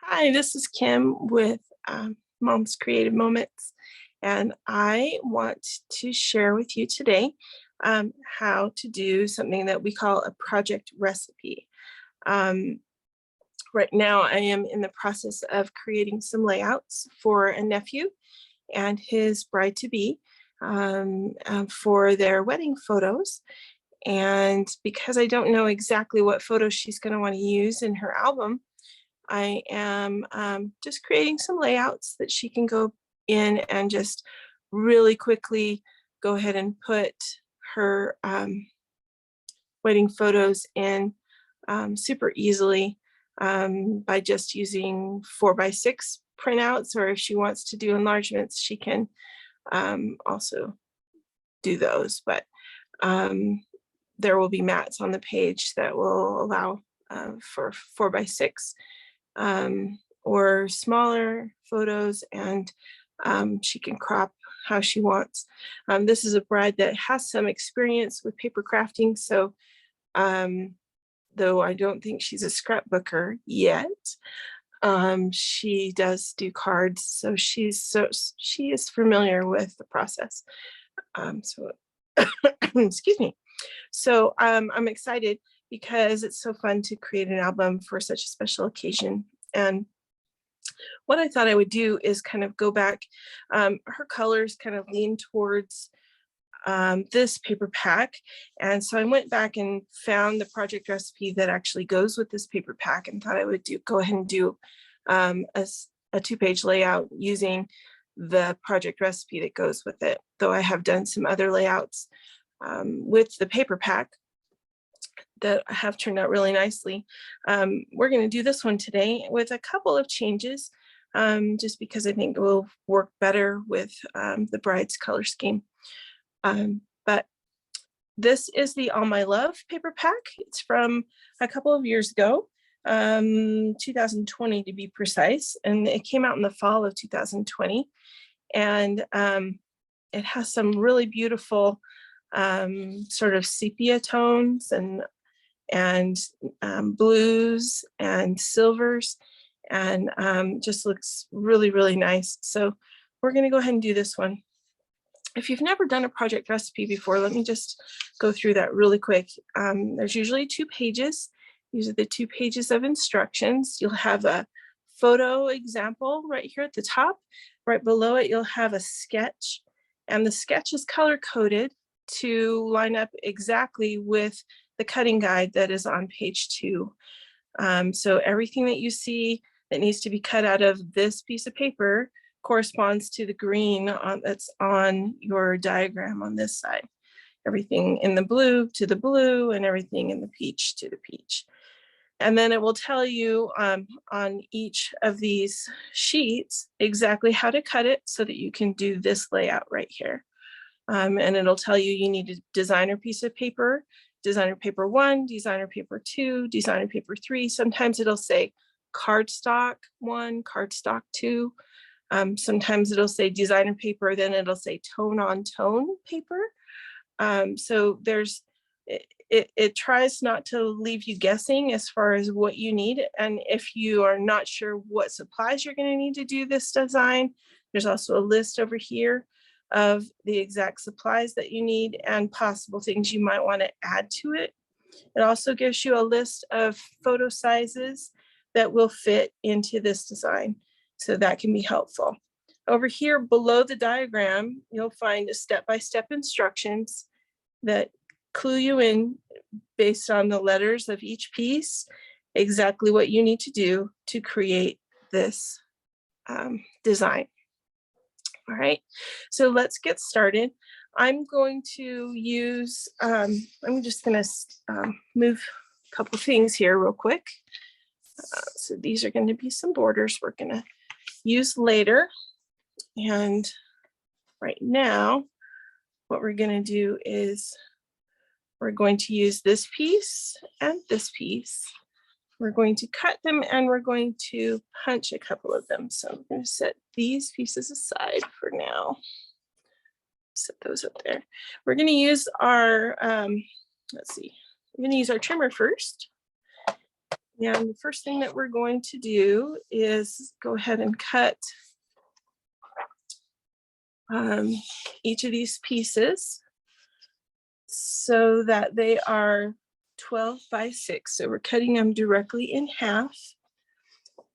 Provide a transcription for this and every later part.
Hi, this is Kim with Mom's Creative Moments, and I want to share with you today how to do something that we call a project recipe. Um, right now, I am in the process of creating some layouts for a nephew and his bride-to-be for their wedding photos. And because I don't know exactly what photos she's going to want to use in her album, I am just creating some layouts that she can go in and just really quickly go ahead and put her wedding photos in super easily by just using 4x6 printouts, or if she wants to do enlargements, she can also do those. But there will be mats on the page that will allow for 4x6 or smaller photos, and she can crop how she wants. This is a bride that has some experience with paper crafting, so though I don't think she's a scrapbooker yet, she does do cards, so she is familiar with the process. So excuse me. So I'm excited because it's so fun to create an album for such a special occasion. And what I thought I would do is kind of go back. Her colors kind of lean towards this paper pack. And so I went back and found the project recipe that actually goes with this paper pack, and thought I would go ahead and do a 2-page layout using the project recipe that goes with it, though I have done some other layouts with the paper pack that have turned out really nicely. We're going to do this one today with a couple of changes, just because I think it will work better with the bride's color scheme. But this is the All My Love paper pack. It's from a couple of years ago, 2020 to be precise, and it came out in the fall of 2020. And it has some really beautiful sort of sepia tones and blues and silvers, and just looks really, really nice. So we're going to go ahead and do this one. If you've never done a project recipe before, let me just go through that really quick. There's usually 2 pages. These are the 2 pages of instructions. You'll have a photo example right here at the top. Right below it, you'll have a sketch, and the sketch is color coded to line up exactly with the cutting guide that is on page 2. So everything that you see that needs to be cut out of this piece of paper corresponds to the green that's on your diagram on this side. Everything in the blue to the blue, and everything in the peach to the peach. And then it will tell you on each of these sheets exactly how to cut it so that you can do this layout right here. And it'll tell you need a designer piece of paper, designer paper 1, designer paper 2, designer paper 3. Sometimes it'll say cardstock 1, cardstock 2. Sometimes it'll say designer paper, then it'll say tone on tone paper. So it tries not to leave you guessing as far as what you need. And if you are not sure what supplies you're going to need to do this design, there's also a list over here of the exact supplies that you need and possible things you might want to add to it. It also gives you a list of photo sizes that will fit into this design, so that can be helpful. Over here below the diagram, you'll find a step-by-step instructions that clue you in based on the letters of each piece, exactly what you need to do to create this design. All right, so let's get started. I'm going to use, I'm just going to move a couple things here real quick. So these are going to be some borders we're going to use later. And right now, what we're going to do is we're going to use this piece and this piece. We're going to cut them, and we're going to punch a couple of them. So I'm going to set these pieces aside for now. Set those up there. We're going to use our, let's see, we're going to use our trimmer first. And the first thing that we're going to do is go ahead and cut each of these pieces so that they are 12 by 6. So we're cutting them directly in half.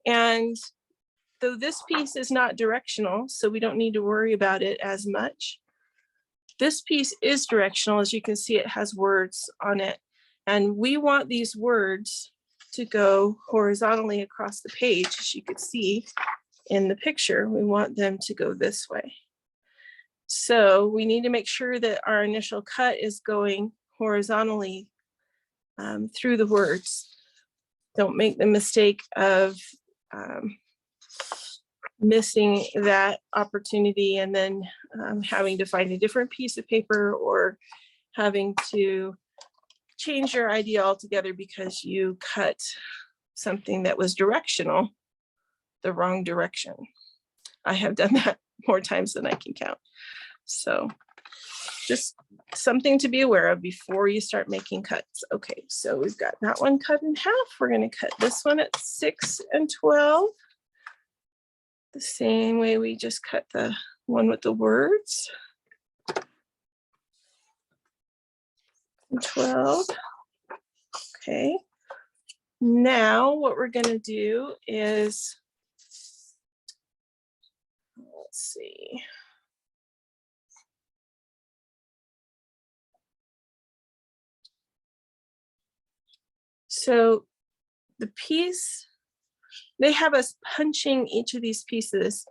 And though this piece is not directional, so we don't need to worry about it as much, this piece is directional. As you can see, it has words on it. And we want these words to go horizontally across the page. As you can see in the picture, we want them to go this way. So we need to make sure that our initial cut is going horizontally through the words. Don't make the mistake of missing that opportunity and then having to find a different piece of paper or having to change your idea altogether because you cut something that was directional the wrong direction. I have done that more times than I can count. So just something to be aware of before you start making cuts. Okay, so we've got that one cut in half. We're going to cut this one at 6 and 12. The same way we just cut the one with the words. 12. Okay. Now what we're going to do is, let's see. So the piece, they have us punching each of these pieces,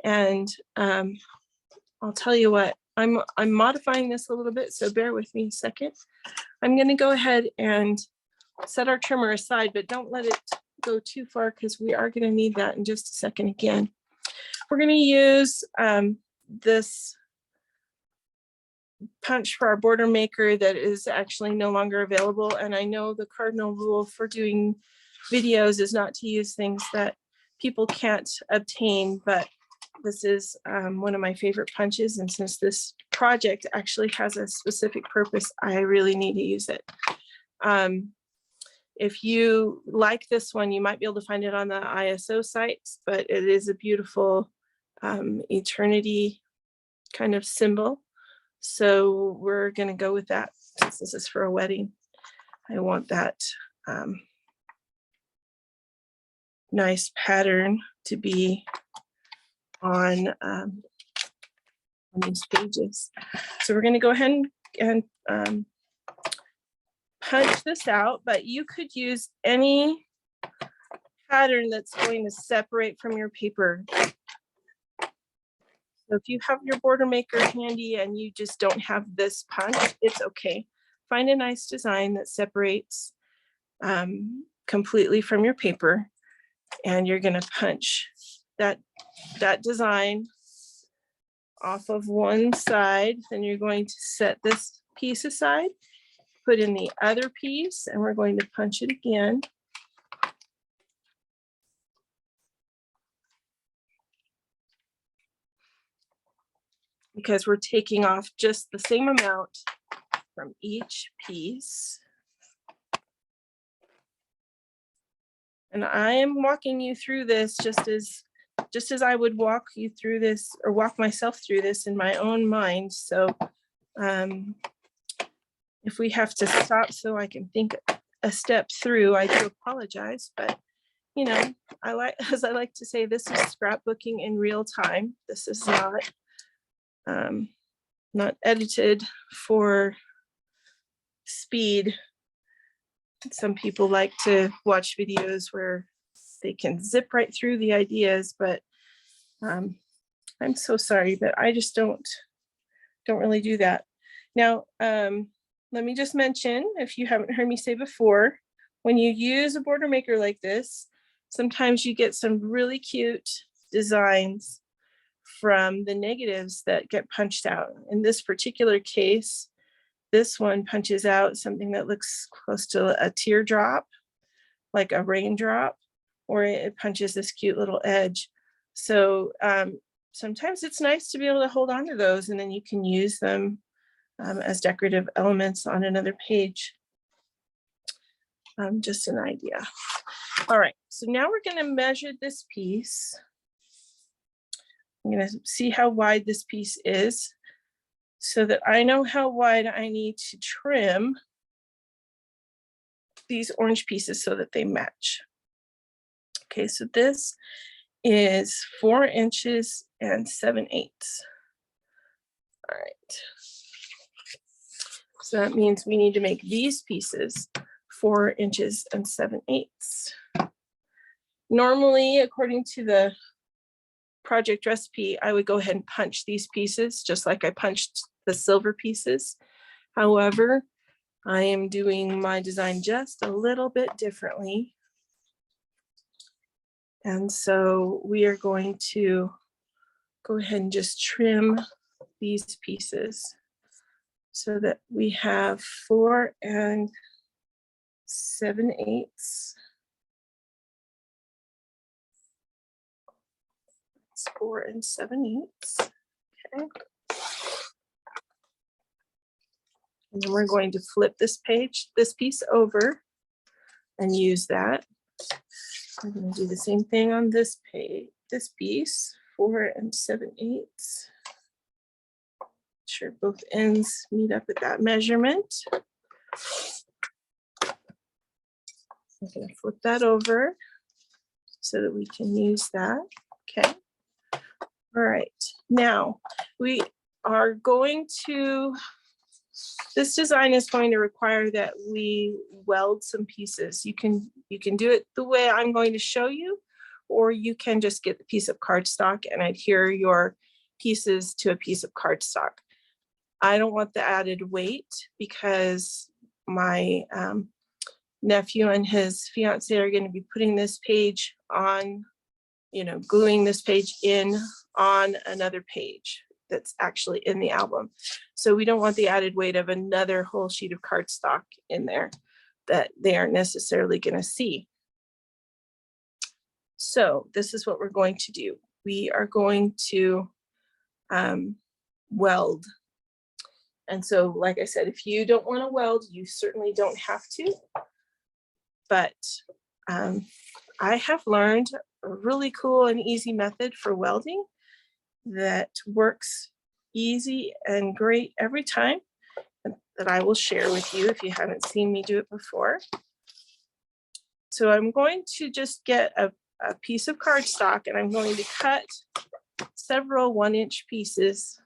and I'll tell you what, I'm modifying this a little bit, so bear with me a second. I'm going to go ahead and set our trimmer aside, but don't let it go too far because we are going to need that in just a second again. We're going to use this punch for our border maker that is actually no longer available. And I know the cardinal rule for doing videos is not to use things that people can't obtain, but this is one of my favorite punches. And since this project actually has a specific purpose, I really need to use it. If you like this one, you might be able to find it on the ISO sites, but it is a beautiful eternity kind of symbol. So we're going to go with that since this is for a wedding. I want that nice pattern to be on these pages. So we're going to go ahead and punch this out, but you could use any pattern that's going to separate from your paper. So if you have your border maker handy and you just don't have this punch, it's okay. Find a nice design that separates completely from your paper, and you're going to punch that design off of one side. Then you're going to set this piece aside, put in the other piece, and we're going to punch it again. Because we're taking off just the same amount from each piece. And I am walking you through this just as I would walk you through this or walk myself through this in my own mind. So if we have to stop so I can think a step through, I do apologize, but you know, as I like to say, this is scrapbooking in real time. This is not edited for speed. Some people like to watch videos where they can zip right through the ideas, but I'm so sorry, but I just don't really do that. Now, let me just mention, if you haven't heard me say before, when you use a border maker like this, sometimes you get some really cute designs from the negatives that get punched out. In this particular case, this one punches out something that looks close to a teardrop, like a raindrop, or it punches this cute little edge. So sometimes it's nice to be able to hold on to those, and then you can use them as decorative elements on another page. Just an idea. All right, so now we're going to measure this piece. I'm going to see how wide this piece is so that I know how wide I need to trim these orange pieces so that they match. Okay, so this is 4 inches and 7/8. All right. So that means we need to make these pieces 4 inches and 7/8. Normally, according to the project recipe, I would go ahead and punch these pieces just like I punched the silver pieces. However, I am doing my design just a little bit differently. And so we are going to go ahead and just trim these pieces so that we have 4 and 7/8. It's 4 and 7/8. Okay. And then we're going to flip this piece over and use that. I'm going to do the same thing on this piece, 4 and 7/8. Sure both ends meet up with that measurement. I'm going to flip that over so that we can use that. Okay. All right. Now we are going to, this design is going to require that we weld some pieces. You can do it the way I'm going to show you, or you can just get the piece of cardstock and adhere your pieces to a piece of cardstock. I don't want the added weight because my nephew and his fiance are going to be putting this page on, gluing this page in on another page that's actually in the album. So we don't want the added weight of another whole sheet of cardstock in there that they aren't necessarily going to see. So this is what we're going to do. We are going to weld. And so, like I said, if you don't want to weld, you certainly don't have to. But I have learned a really cool and easy method for welding that works easy and great every time, that I will share with you if you haven't seen me do it before. So I'm going to just get a piece of cardstock and I'm going to cut several 1-inch pieces.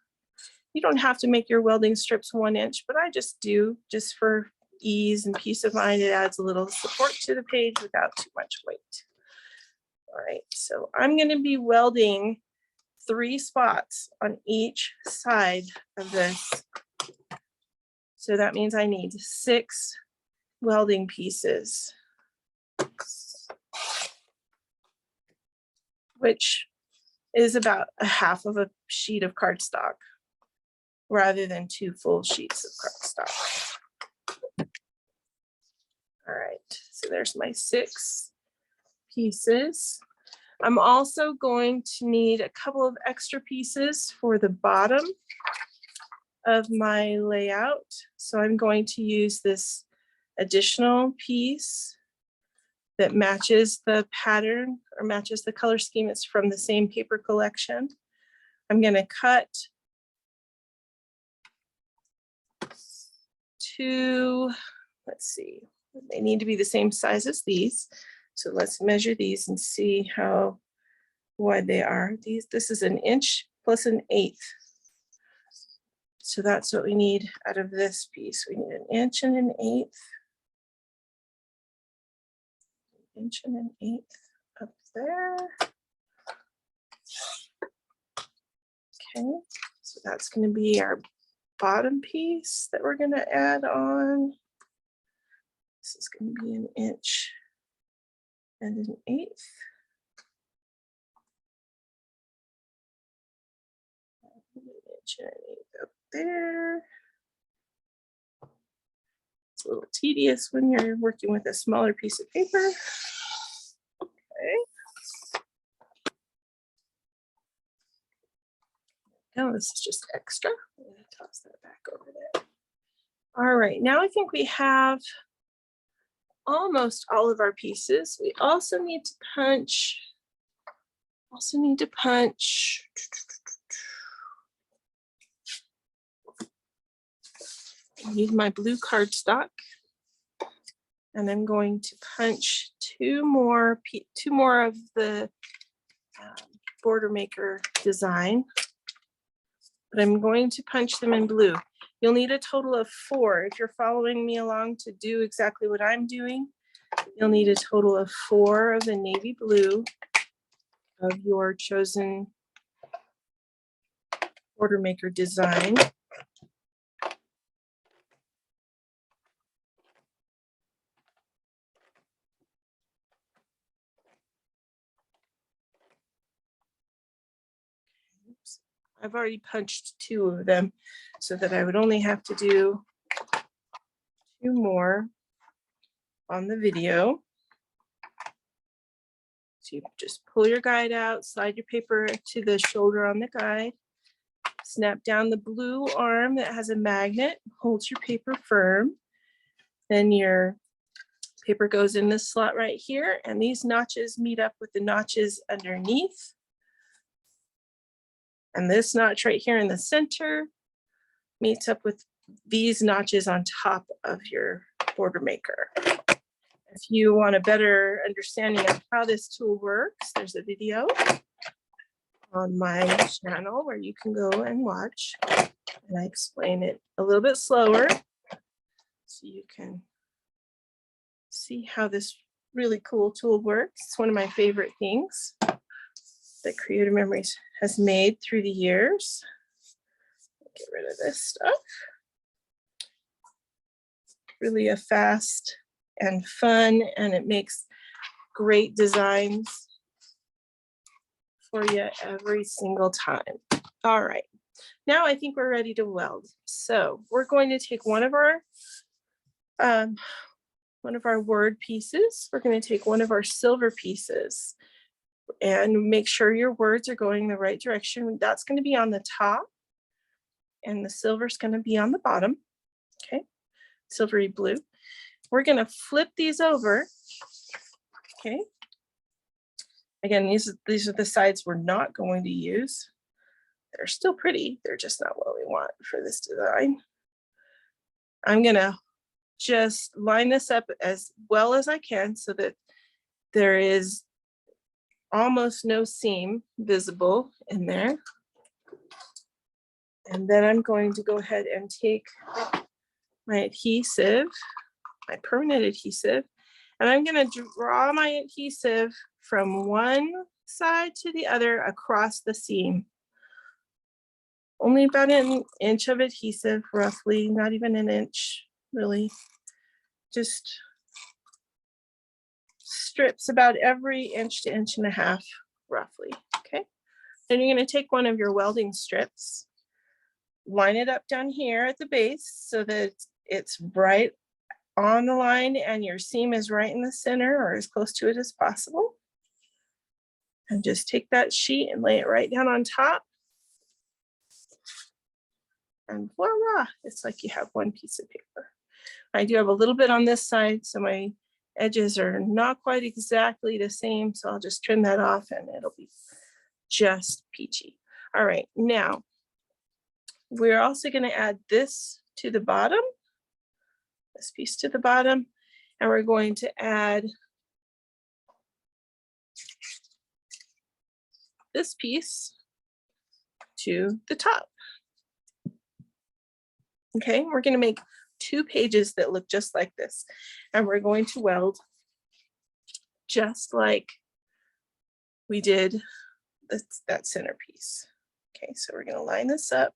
You don't have to make your welding strips 1 inch, but I just do, just for ease and peace of mind. It adds a little support to the page without too much weight. All right, so I'm going to be welding 3 spots on each side of this. So that means I need 6 welding pieces, which is about a half of a sheet of cardstock, rather than 2 full sheets of cardstock. All right, so there's my 6 pieces. I'm also going to need a couple of extra pieces for the bottom of my layout. So I'm going to use this additional piece that matches the pattern or matches the color scheme. It's from the same paper collection. I'm going to cut 2, let's see, they need to be the same size as these. So let's measure these and see how wide they are. This is 1 inch plus 1/8. So that's what we need out of this piece. We need 1 inch and 1/8. 1 inch and 1/8 up there. Okay, so that's going to be our bottom piece that we're going to add on. This is going to be 1 inch and 1/8. 1 inch and 1/8 up there. It's a little tedious when you're working with a smaller piece of paper. Okay. Oh, this is just extra. I'm going to toss that back over there. All right, now I think we have almost all of our pieces. We also need to punch. I need my blue cardstock, and I'm going to punch two more of the border maker design, but I'm going to punch them in blue. You'll need a total of 4. If you're following me along to do exactly what I'm doing, you'll need a total of 4 of the navy blue of your chosen border maker design. Oops. I've already punched 2 of them so that I would only have to do 2 more on the video. So you just pull your guide out, slide your paper to the shoulder on the guide, snap down the blue arm that has a magnet, holds your paper firm. Then your paper goes in this slot right here, and these notches meet up with the notches underneath. And this notch right here in the center meets up with these notches on top of your border maker. If you want a better understanding of how this tool works, there's a video on my channel where you can go and watch, and I explain it a little bit slower so you can see how this really cool tool works. It's one of my favorite things that Creative Memories has made through the years. Get rid of this stuff. Really a fast and fun, and it makes great designs for you every single time. All right, now I think we're ready to weld. So we're going to take one of our word pieces. We're going to take one of our silver pieces and make sure your words are going the right direction. That's going to be on the top, and the silver is going to be on the bottom. Okay, silvery blue. We're going to flip these over. Okay. Again, these are the sides we're not going to use. They're still pretty. They're just not what we want for this design. I'm going to just line this up as well as I can so that there is almost no seam visible in there. And then I'm going to go ahead and take my adhesive, my permanent adhesive, and I'm going to draw my adhesive from one side to the other across the seam. Only about an inch of adhesive, roughly, not even an inch, really. Just strips about every inch to inch and a half, roughly, okay? Then you're going to take one of your welding strips, line it up down here at the base so that it's right on the line and your seam is right in the center or as close to it as possible. And just take that sheet and lay it right down on top. And voila, it's like you have one piece of paper. I do have a little bit on this side, so my edges are not quite exactly the same, so I'll just trim that off and it'll be just peachy. All right, now we're also going to add this to the bottom, this piece to the bottom, and we're going to add this piece to the top. Okay, we're going to make 2 pages that look just like this, and we're going to weld just like we did that centerpiece. Okay, so we're going to line this up.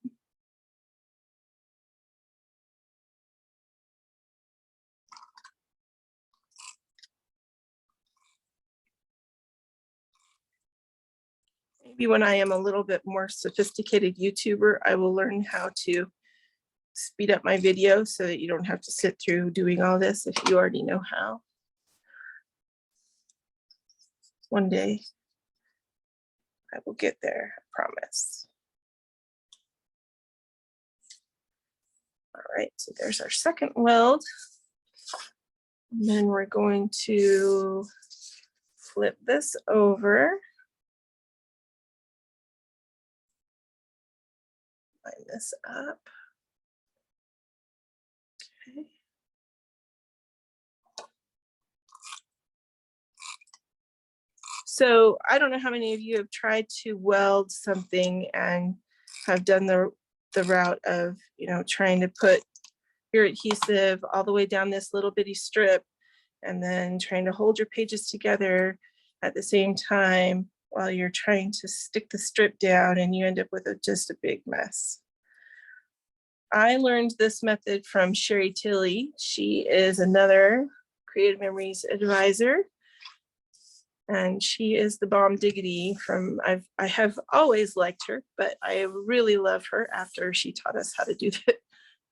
Maybe when I am a little bit more sophisticated YouTuber, I will learn how to speed up my video so that you don't have to sit through doing all this if you already know how. One day I will get there, I promise. All right, so there's our second weld. And then we're going to flip this over. Line this up. Okay. So I don't know how many of you have tried to weld something and have done the route of, trying to put your adhesive all the way down this little bitty strip and then trying to hold your pages together at the same time while you're trying to stick the strip down, and you end up with just a big mess. I learned this method from Sherry Tilley. She is another Creative Memories advisor, and she is the bomb diggity from, I have always liked her, but I really love her after she taught us how to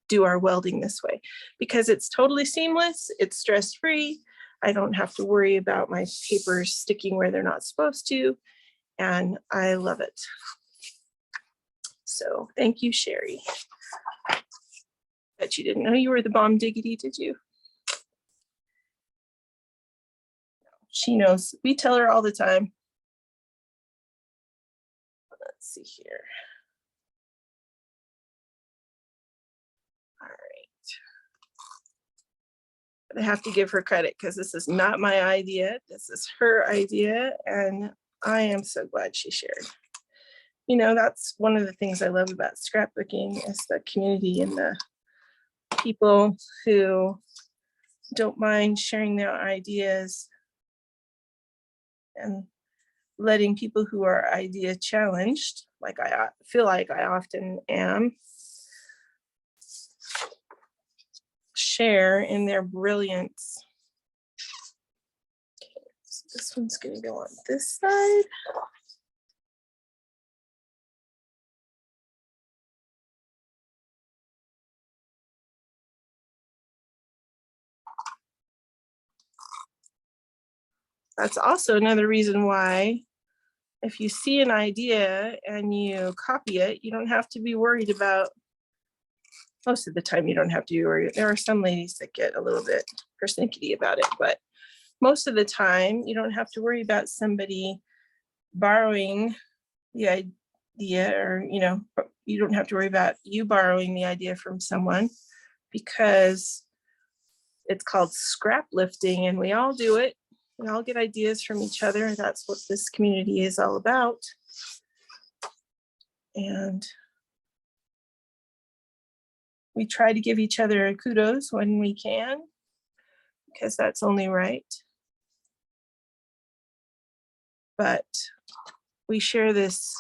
do our welding this way, because it's totally seamless, it's stress-free. I don't have to worry about my papers sticking where they're not supposed to, and I love it. So thank you, Sherry. Bet you didn't know you were the bomb diggity, did you? She knows. We tell her all the time. Let's see here. All right. But I have to give her credit because this is not my idea. This is her idea, and I am so glad she shared. That's one of the things I love about scrapbooking is the community and the people who don't mind sharing their ideas and letting people who are idea challenged, like I feel like I often am, share in their brilliance. Okay, so this one's going to go on this side. That's also another reason why if you see an idea and you copy it, you don't have to be worried about, most of the time you don't have to be worried. There are some ladies that get a little bit persnickety about it, but most of the time you don't have to worry about somebody borrowing the idea, or you don't have to worry about you borrowing the idea from someone, because it's called scrap lifting and we all do it. We all get ideas from each other. That's what this community is all about. And we try to give each other kudos when we can, because that's only right. But we share this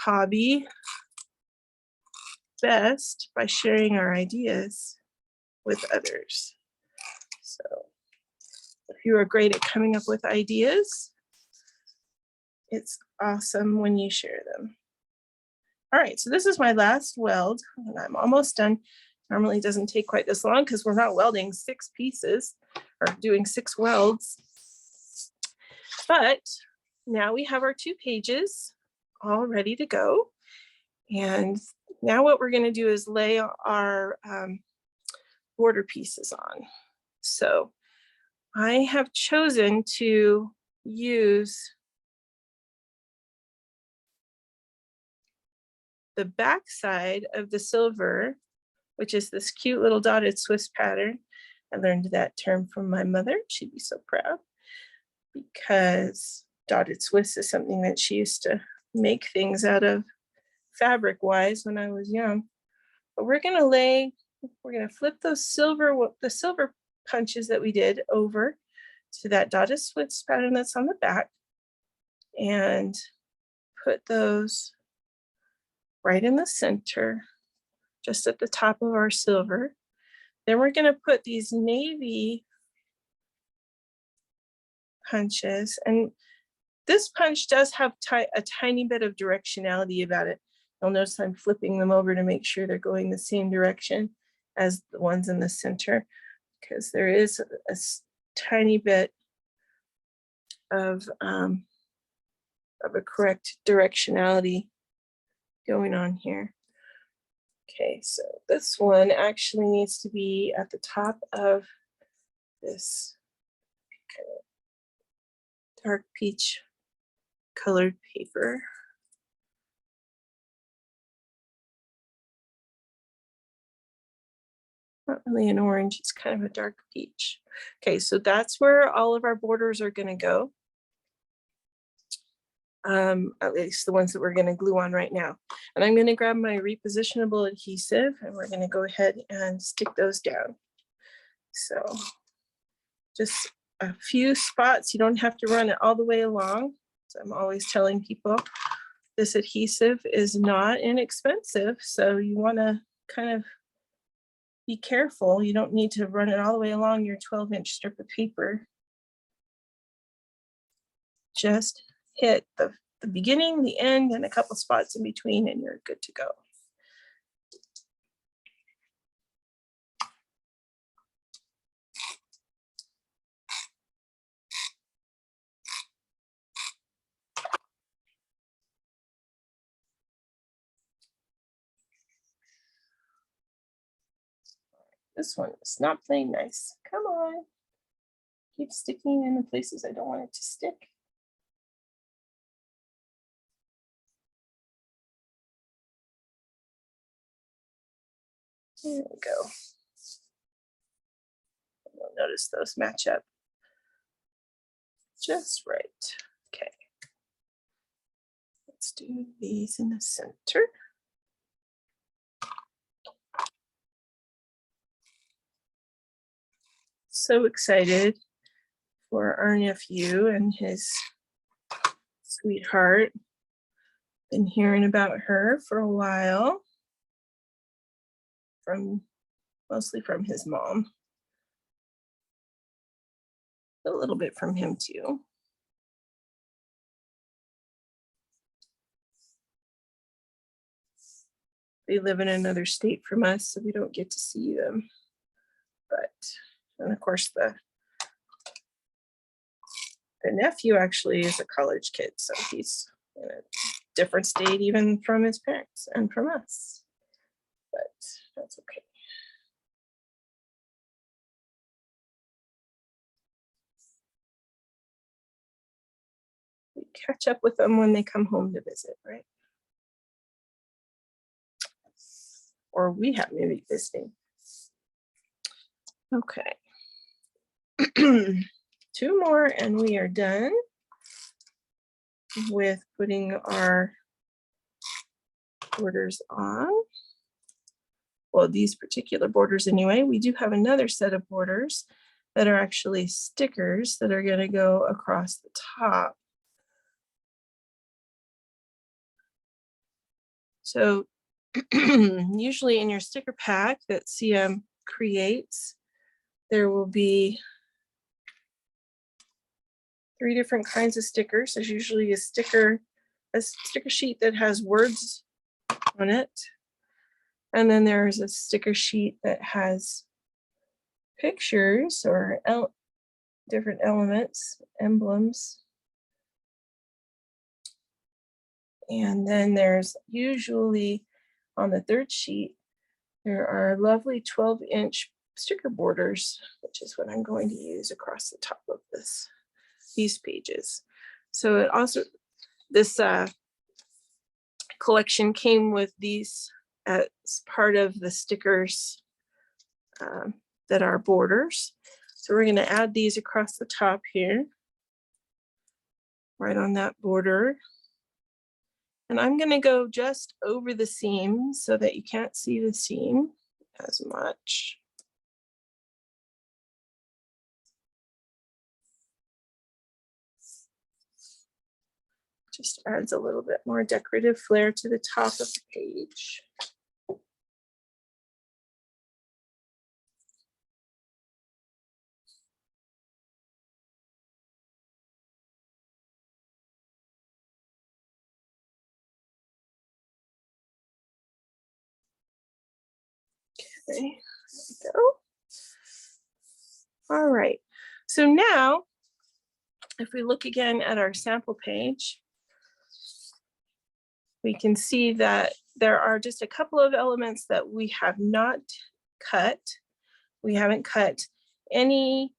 hobby best by sharing our ideas with others. So if you are great at coming up with ideas, it's awesome when you share them. All right, so this is my last weld, and I'm almost done. Normally it doesn't take quite this long because we're not welding 6 pieces or doing 6 welds. But now we have our 2 pages all ready to go. And now what we're going to do is lay our border pieces on. So I have chosen to use the back side of the silver, which is this cute little dotted Swiss pattern. I learned that term from my mother. She'd be so proud, because dotted Swiss is something that she used to make things out of fabric wise when I was young. But we're going to flip those the silver punches that we did over to that dotted Swiss pattern that's on the back, and put those right in the center, just at the top of our silver. Then we're going to put these navy punches, and this punch does have a tiny bit of directionality about it. You'll notice I'm flipping them over to make sure they're going the same direction as the ones in the center, because there is a tiny bit of a correct directionality going on here. Okay, so this one actually needs to be at the top of this kind of dark peach colored paper. Not really an orange, it's kind of a dark peach. Okay, so that's where all of our borders are gonna go. At least the ones that we're gonna glue on right now. And I'm gonna grab my repositionable adhesive and we're gonna go ahead and stick those down. So just a few spots, you don't have to run it all the way along. So I'm always telling people this adhesive is not inexpensive. So you wanna kind of be careful. You don't need to run it all the way along your 12-inch strip of paper. Just hit the beginning, the end, and a couple spots in between, and you're good to go. This one is not playing nice. Come on. Keep sticking in the places I don't want it to stick. There we go. You'll notice those match up just right. Okay. Let's do these in the center. So excited for our nephew and his sweetheart. Been hearing about her for a while, mostly from his mom. A little bit from him too. They live in another state from us, so we don't get to see them. But, and of course the nephew actually is a college kid, so he's in a different state even from his parents and from us. But that's okay. We catch up with them when they come home to visit, right? Or we have maybe visiting. Okay. 2 more and we are done with putting our borders on. Well, these particular borders anyway. We do have another set of borders that are actually stickers that are going to go across the top. So usually in your sticker pack that CM creates, there will be 3 different kinds of stickers. There's usually a sticker sheet that has words on it. And then there's a sticker sheet that has pictures or different elements, emblems. And then there's usually on the 3rd sheet, there are lovely 12-inch sticker borders, which is what I'm going to use across the top of these pages. So it also, this collection came with these as part of the stickers that are borders. So we're going to add these across the top here, right on that border. And I'm going to go just over the seam so that you can't see the seam as much. Just adds a little bit more decorative flair to the top of the page. Okay, there we go. All right, so now if we look again at our sample page, we can see that there are just a couple of elements that we have not cut. We haven't cut any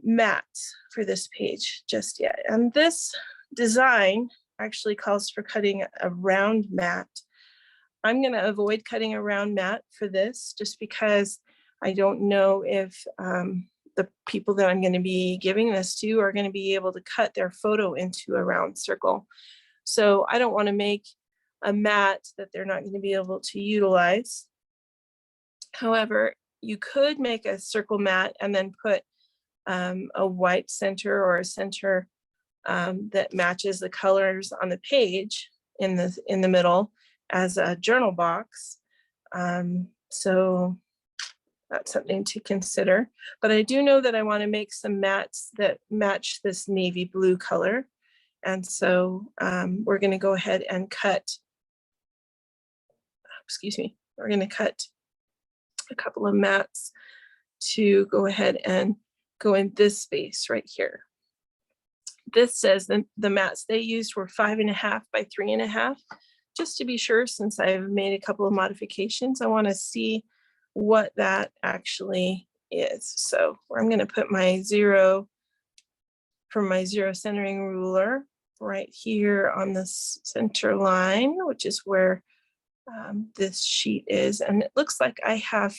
mats for this page just yet. And this design actually calls for cutting a round mat. I'm going to avoid cutting a round mat for this just because I don't know if the people that I'm going to be giving this to are going to be able to cut their photo into a round circle. So I don't want to make a mat that they're not going to be able to utilize. However, you could make a circle mat and then put a white center or a center that matches the colors on the page in the middle as a journal box. So that's something to consider. But I do know that I want to make some mats that match this navy blue color. And so we're going to go ahead and cut, we're going to cut a couple of mats to go ahead and go in this space right here. This says the mats they used were 5.5 by 3.5. Just to be sure, since I've made a couple of modifications, I want to see what that actually is. So I'm going to put my zero from my zero centering ruler right here on this center line, which is where this sheet is. And it looks like I have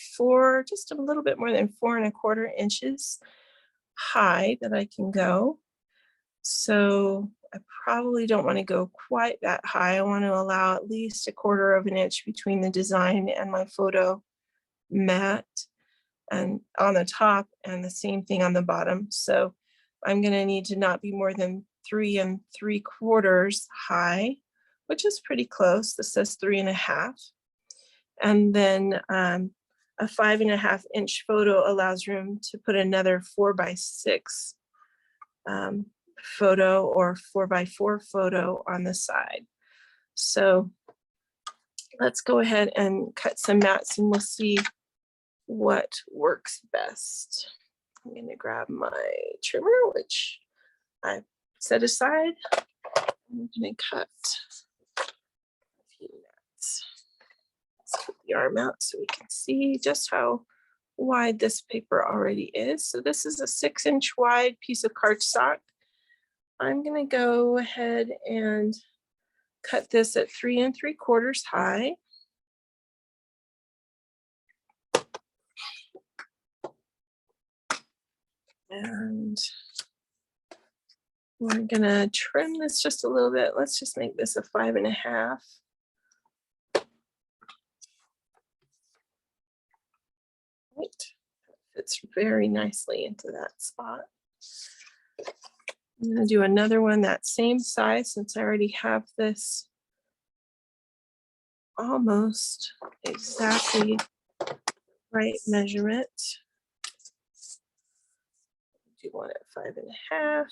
just a little bit more than 4.25 inches high that I can go. So I probably don't want to go quite that high. I want to allow at least 1/4 inch between the design and my photo mat and on the top, and the same thing on the bottom. So I'm going to need to not be more than 3 3/4 high, which is pretty close. This says 3.5. And then a 5.5 inch photo allows room to put another 4x6 photo or 4x4 photo on the side. So let's go ahead and cut some mats and we'll see what works best. I'm going to grab my trimmer, which I set aside. I'm going to cut a few mats. Let's put the arm out so we can see just how wide this paper already is. So this is a 6-inch wide piece of cardstock. I'm going to go ahead and cut this at 3 3/4 high. And we're going to trim this just a little bit. Let's just make this a 5.5. Right. That fits very nicely into that spot. I'm going to do another one that same size since I already have this almost exactly right measurement. Do one at 5.5,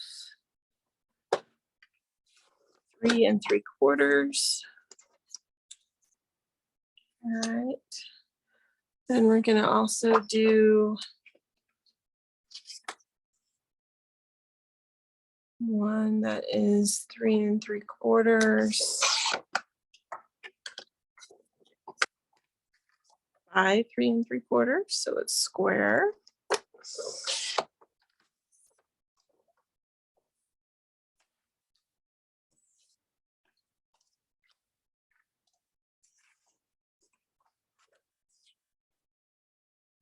3 3/4. All right. Then we're going to also do one that is 3 3/4 by 3 3/4, so it's square.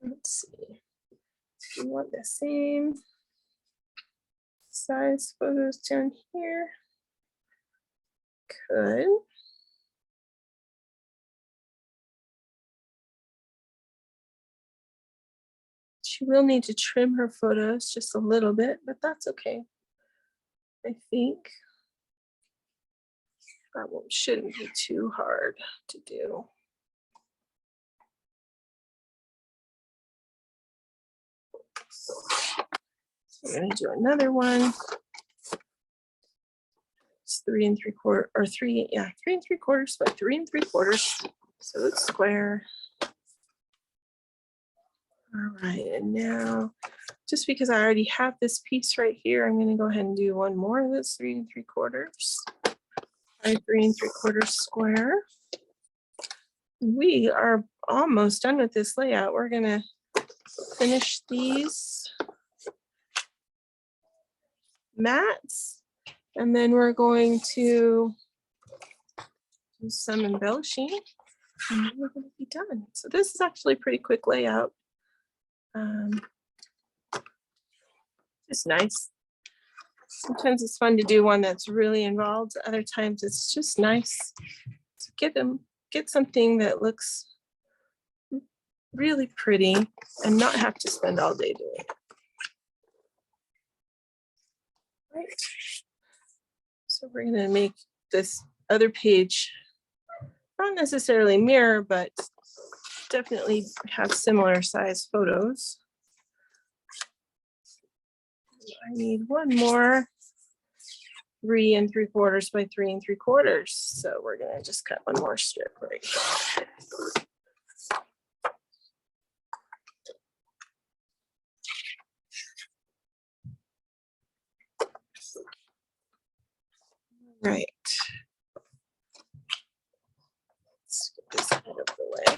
Let's see. Do you want the same size photos down here? Could. She will need to trim her photos just a little bit, but that's okay. I think that one shouldn't be too hard to do. So we're going to do another one. It's 3 3/4 or 3 3/4 by 3 3/4. So it's square. All right, and now just because I already have this piece right here, I'm going to go ahead and do one more that's 3 3/4 by 3 3/4 square. we are almost done with this layout. We're gonna finish these mats, and then we're going to do some embellishing, and then we're gonna be done. So this is actually a pretty quick layout. It's nice. Sometimes it's fun to do one that's really involved. Other times it's just nice to get something that looks really pretty and not have to spend all day doing it. Right. So we're going to make this other page not necessarily mirror, but definitely have similar size photos. I need one more 3 3/4 by 3 3/4. So we're going to just cut one more strip right here. Right. Let's get this out of the way.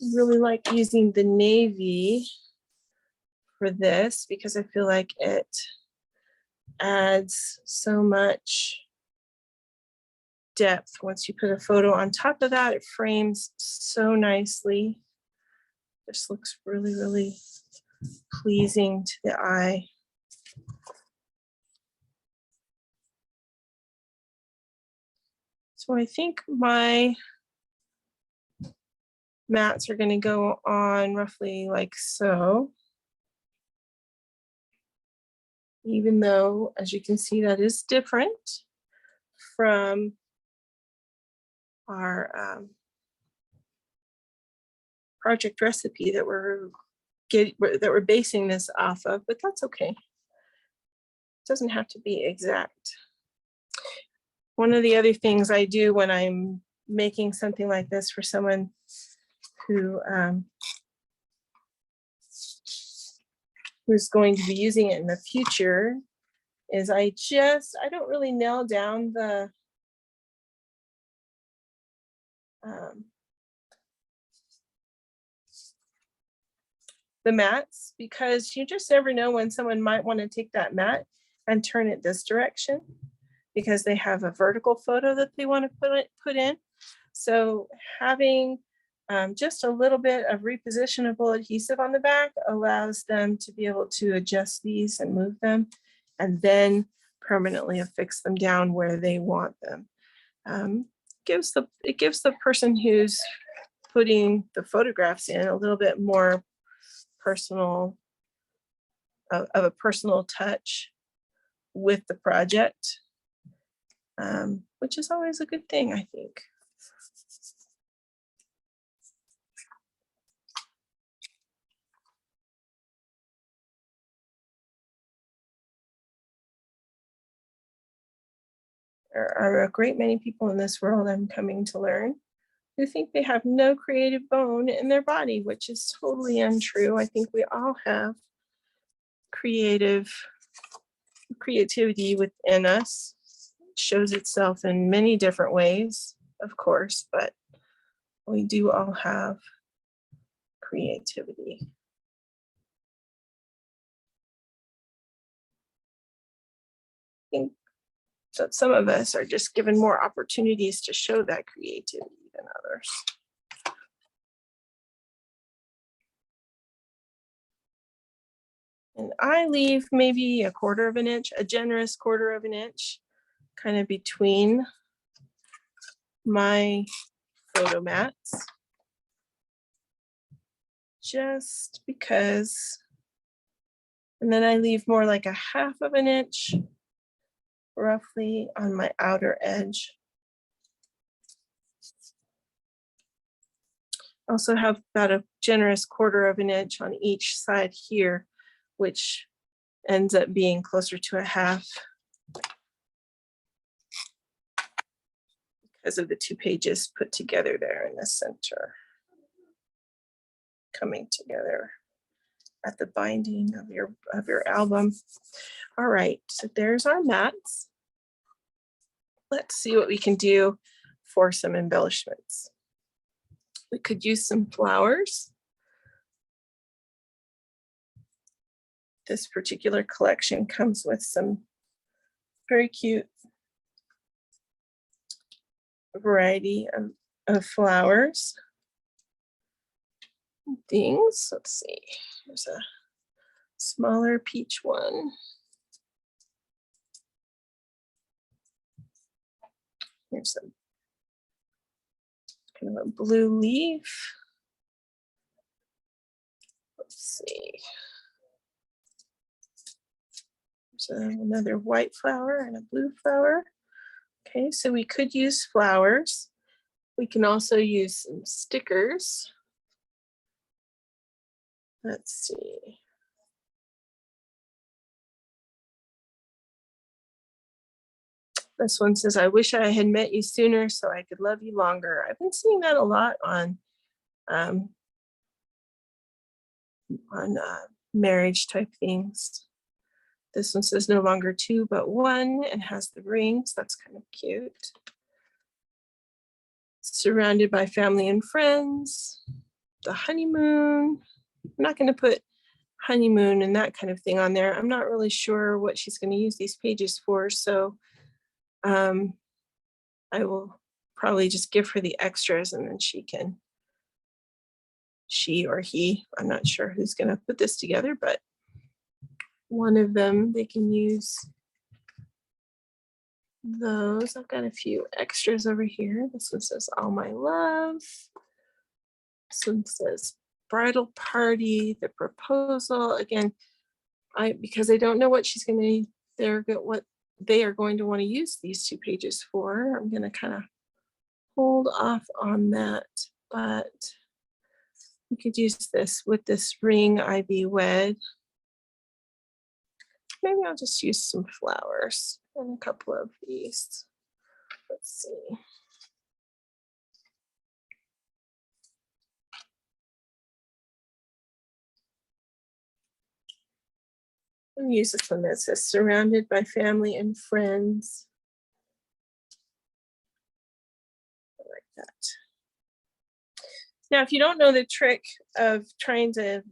I really like using the navy for this because I feel like it adds so much depth. Once you put a photo on top of that, it frames so nicely. This looks really, really pleasing to the eye. So I think my mats are going to go on roughly like so. Even though, as you can see, that is different from our project recipe that we're basing this off of, but that's okay. It doesn't have to be exact. One of the other things I do when I'm making something like this for someone who who's going to be using it in the future is I don't really nail down the mats, because you just never know when someone might want to take that mat and turn it this direction because they have a vertical photo that they want to put in. So having just a little bit of repositionable adhesive on the back allows them to be able to adjust these and move them and then permanently affix them down where they want them. It gives the person who's putting the photographs in a little bit more personal of a personal touch with the project, which is always a good thing, I think. There are a great many people in this world, I'm coming to learn, who think they have no creative bone in their body, which is totally untrue. I think we all have creativity within us. It shows itself in many different ways, of course, but we do all have creativity. I think that some of us are just given more opportunities to show that creativity than others. And I leave maybe a 1/4 of an inch, a generous 1/4 of an inch, kind of between my photo mats, just because. And then I leave more like a 1/2 of an inch roughly on my outer edge. Also have about a generous 1/4 of an inch on each side here, which ends up being closer to a 1/2 because of the 2 pages put together there in the center, coming together at the binding of your album. All right, so there's our mats. Let's see what we can do for some embellishments. We could use some flowers. This particular collection comes with some very cute variety of flowers. Things, let's see, there's a smaller peach one. Here's a kind of a blue leaf. Let's see. There's another white flower and a blue flower. Okay, so we could use flowers. We can also use some stickers. Let's see. This one says, I wish I had met you sooner so I could love you longer. I've been seeing that a lot on marriage type things. This one says no longer two, but one, and has the rings. That's kind of cute. Surrounded by family and friends. The honeymoon. I'm not going to put honeymoon and that kind of thing on there. I'm not really sure what she's going to use these pages for, so I will probably just give her the extras and then she or he, I'm not sure who's going to put this together, but one of them, they can use those. I've got a few extras over here. This one says all my love. This one says bridal party, the proposal. Again, because I don't know what she's going to, what they are going to want to use these 2 pages for, I'm going to kind of hold off on that, but we could use this with this ring ivy wed. Maybe I'll just use some flowers and a couple of these. Let's see. I'm use this one that says surrounded by family and friends. I like that. Now, if you don't know the trick of trying to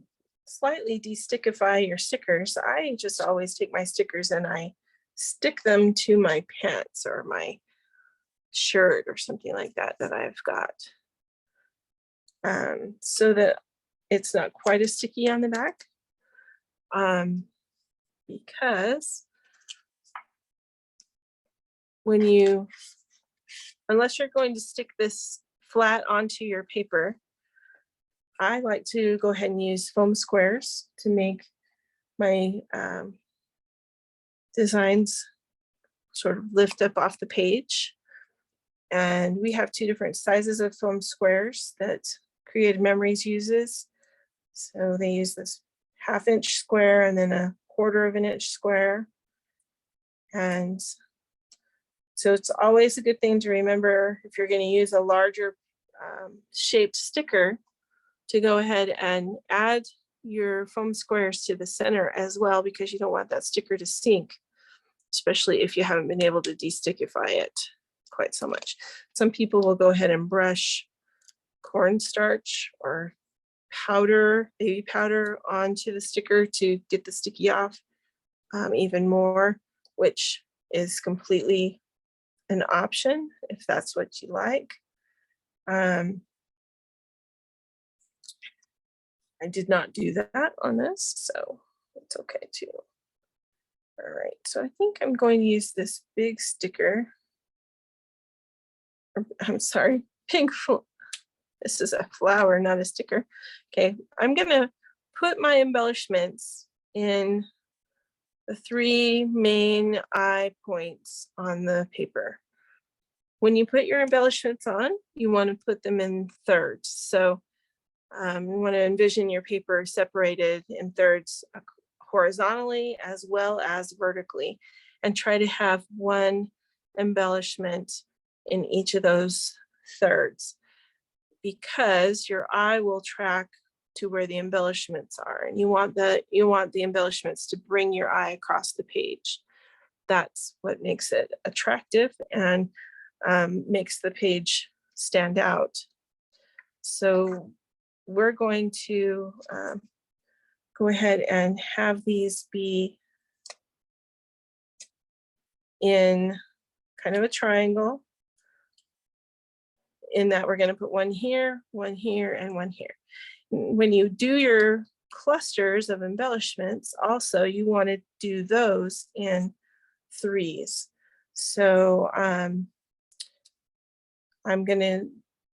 slightly de-stickify your stickers, I just always take my stickers and I stick them to my pants or my shirt or something like that I've got, so that it's not quite as sticky on the back, because unless you're going to stick this flat onto your paper, I like to go ahead and use foam squares to make my designs sort of lift up off the page. And we have 2 different sizes of foam squares that Creative Memories uses. So they use this 1/2 inch square and then a 1/4 of an inch square. And so it's always a good thing to remember, if you're going to use a larger shaped sticker, to go ahead and add your foam squares to the center as well, because you don't want that sticker to sink, especially if you haven't been able to de-stickify it quite so much. Some people will go ahead and brush cornstarch or powder, baby powder, onto the sticker to get the sticky off even more, which is completely an option if that's what you like. I did not do that on this, so it's okay too. All right, so I think I'm going to use this big sticker. I'm sorry, pink. This is a flower, not a sticker. Okay, I'm gonna put my embellishments in the 3 main eye points on the paper. When you put your embellishments on, you want to put them in thirds. So you want to envision your paper separated in thirds horizontally as well as vertically, and try to have 1 embellishment in each of those thirds, because your eye will track to where the embellishments are, and you want the embellishments to bring your eye across the page. That's what makes it attractive, and makes the page stand out. So we're going to go ahead and have these be in kind of a triangle, in that we're going to put one here, and one here. When you do your clusters of embellishments, also you want to do those in threes. So I'm going to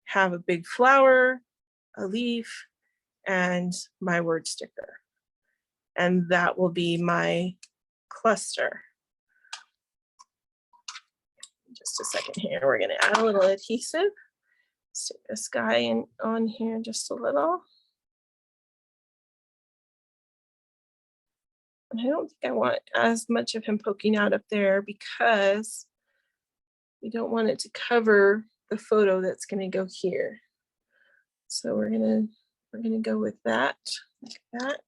have a big flower, a leaf, and my word sticker. And that will be my cluster. Just a second here, we're going to add a little adhesive. Stick this guy in on here just a little. And I don't think I want as much of him poking out up there because we don't want it to cover the photo that's going to go here. So we're gonna go with that, like that.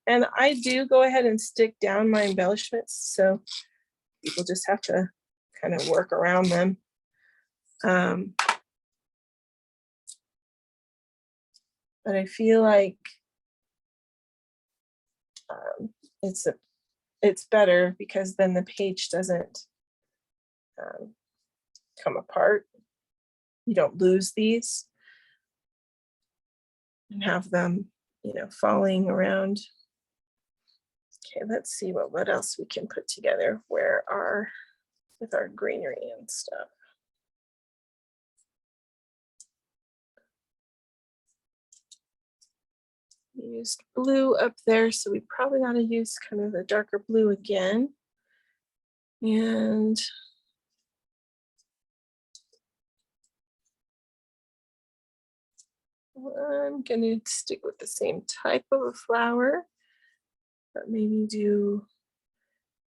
And I do go ahead and stick down my embellishments, so people just have to kind of work around them. But I feel like it's better because then the page doesn't come apart. You don't lose these and have them, you know, falling around. Okay, let's see what else we can put together with our greenery and stuff. We used blue up there, so we probably got to use kind of a darker blue again. And I'm going to stick with the same type of a flower, but maybe do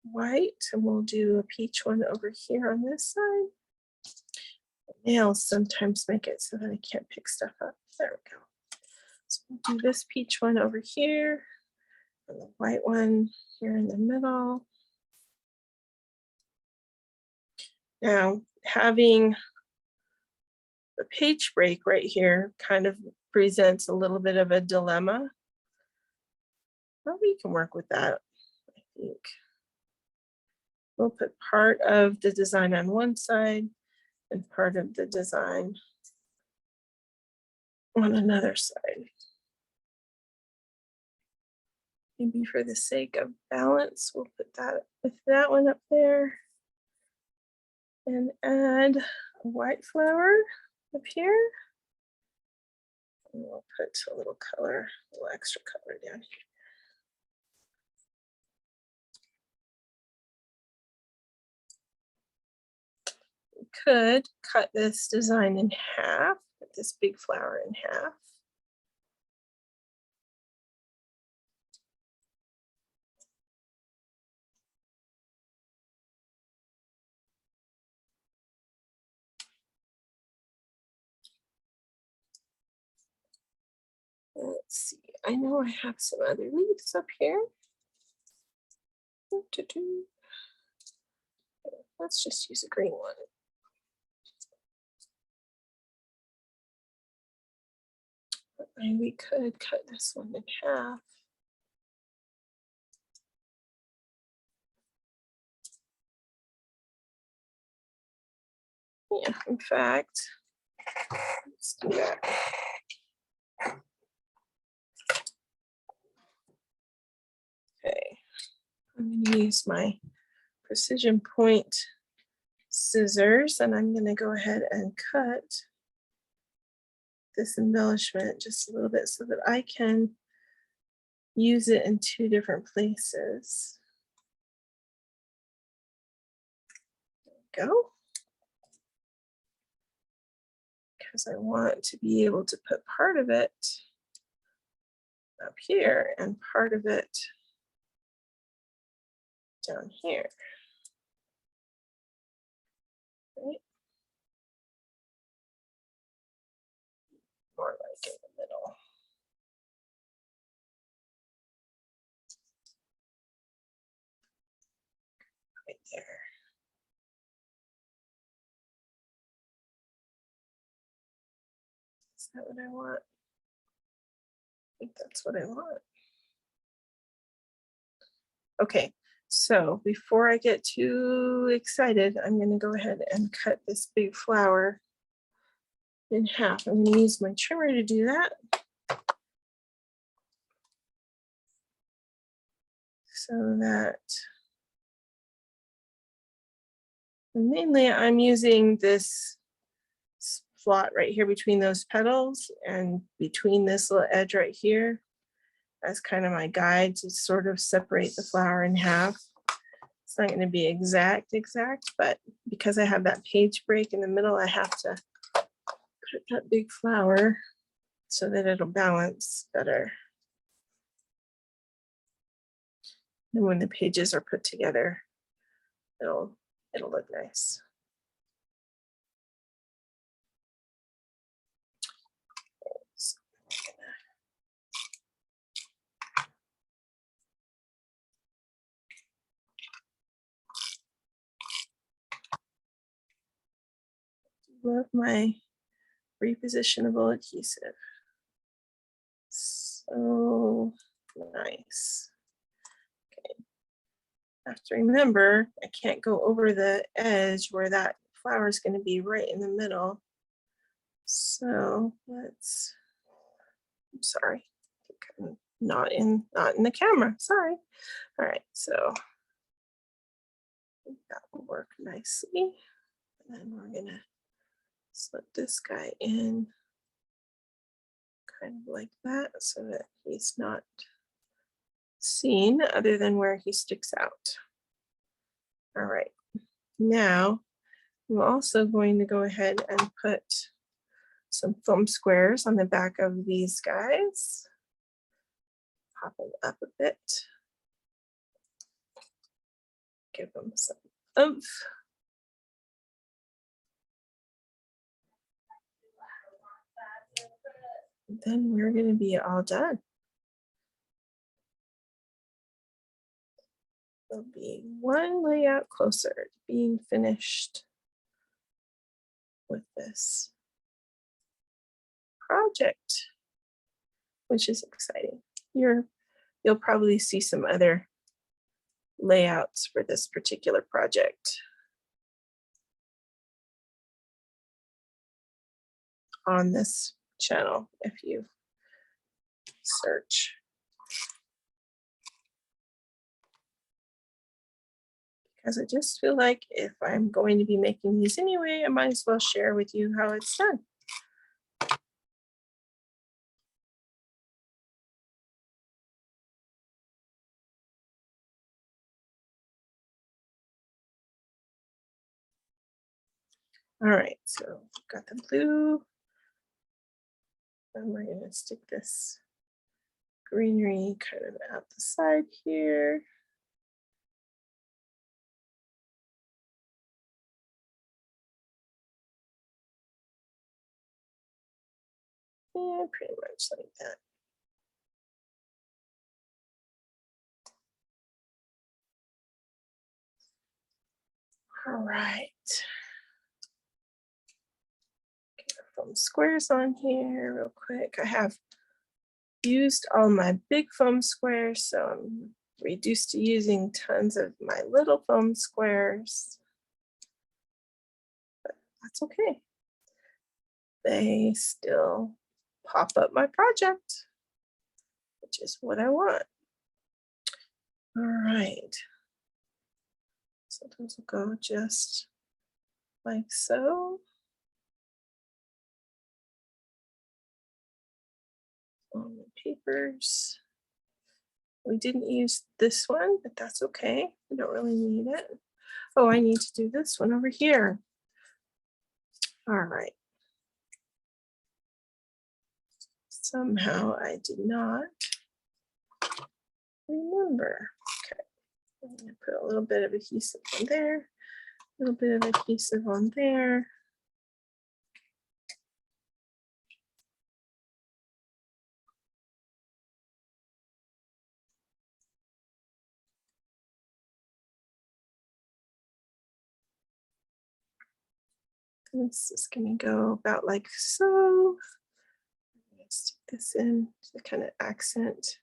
white, and we'll do a peach one over here on this side. Nails sometimes make it so that I can't pick stuff up. There we go. So we'll do this peach one over here, and the white one here in the middle. Now, having the page break right here kind of presents a little bit of a dilemma. Well, we can work with that, I think. We'll put part of the design on one side and part of the design on another side. Maybe for the sake of balance, we'll put that with that one up there and add a white flower up here. And we'll put a little color, a little extra color down here. We could cut this design in half, put this big flower in half. Let's see, I know I have some other leaves up here. Let's just use a green one. And we could cut this one in half. Yeah, in fact, let's do that. Okay, I'm going to use my precision point scissors, and I'm going to go ahead and cut this embellishment just a little bit so that I can use it in two different places. There we go. Because I want to be able to put part of it up here and part of it down here. Right? More like in the middle. Right there. that what I want? I think that's what I want. Okay, so before I get too excited, I'm gonna go ahead and cut this big flower in half. I'm gonna use my trimmer to do that. So that, mainly I'm using this slot right here between those petals and between this little edge right here as kind of my guide to sort of separate the flower in half. It's not going to be exact, but because I have that page break in the middle, I have to put that big flower so that it'll balance better. And when the pages are put together, it'll look nice. Love my repositionable adhesive. So nice. Okay. I have to remember I can't go over the edge where that flower is going to be right in the middle. So let's, I'm sorry, I'm not in the camera, sorry. All right, so that will work nicely. And then we're gonna slip this guy in kind of like that so that he's not seen other than where he sticks out. All right, now I'm also going to go ahead and put some foam squares on the back of these guys. Pop them up a bit. Give them some oomph. Then we're going to be all done. There'll be one layout closer to being finished with this project, which is exciting. You'll probably see some other layouts for this particular project on this channel if you search. Because I just feel like if I'm going to be making these anyway, I might as well share with you how it's done. All right, so got the blue. And we're gonna stick this greenery kind of out the side here. Yeah, pretty much like that. All right. Get foam squares on here real quick. I have used all my big foam squares, so I'm reduced to using tons of my little foam squares. But that's okay. They still pop up my project, which is what I want. All right. Sometimes we'll go just like so. On the papers. We didn't use this one, but that's okay. We don't really need it. Oh, I need to do this one over here. All right. Somehow I did not remember. Okay. I'm going to put a little bit of adhesive on there, a little bit of adhesive on there. This is going to go about like so. this in to kind of accent.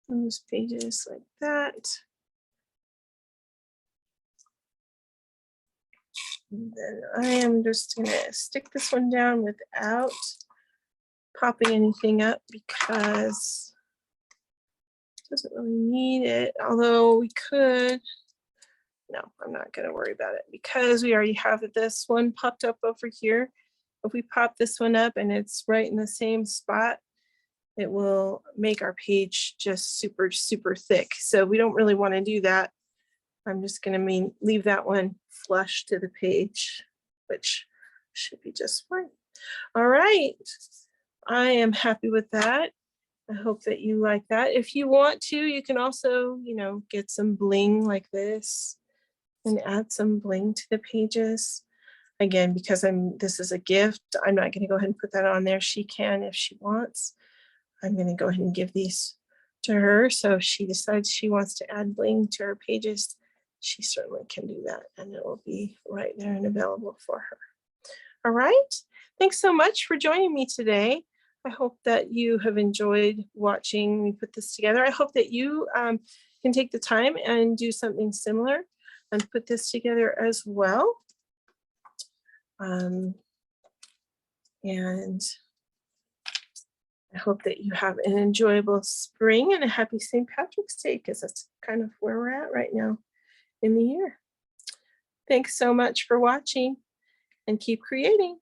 Those pages like that. And then I am just gonna stick this one down without popping anything up because it doesn't really need it, although we could. No, I'm not gonna worry about it because we already have this one popped up over here. If we pop this one up and it's right in the same spot, it will make our page just super, super thick. So we don't really want to do that. I'm just going to leave that one flush to the page, which should be just fine. All right. I am happy with that. I hope that you like that. If you want to, you can also, get some bling like this and add some bling to the pages. Again, because this is a gift, I'm not going to go ahead and put that on there. She can if she wants. I'm going to go ahead and give these to her. So if she decides she wants to add bling to her pages, she certainly can do that. And it will be right there and available for her. All right. Thanks so much for joining me today. I hope that you have enjoyed watching me put this together. I hope that you can take the time and do something similar and put this together as well. And I hope that you have an enjoyable spring and a happy St. Patrick's Day, because that's kind of where we're at right now in the year. Thanks so much for watching and keep creating.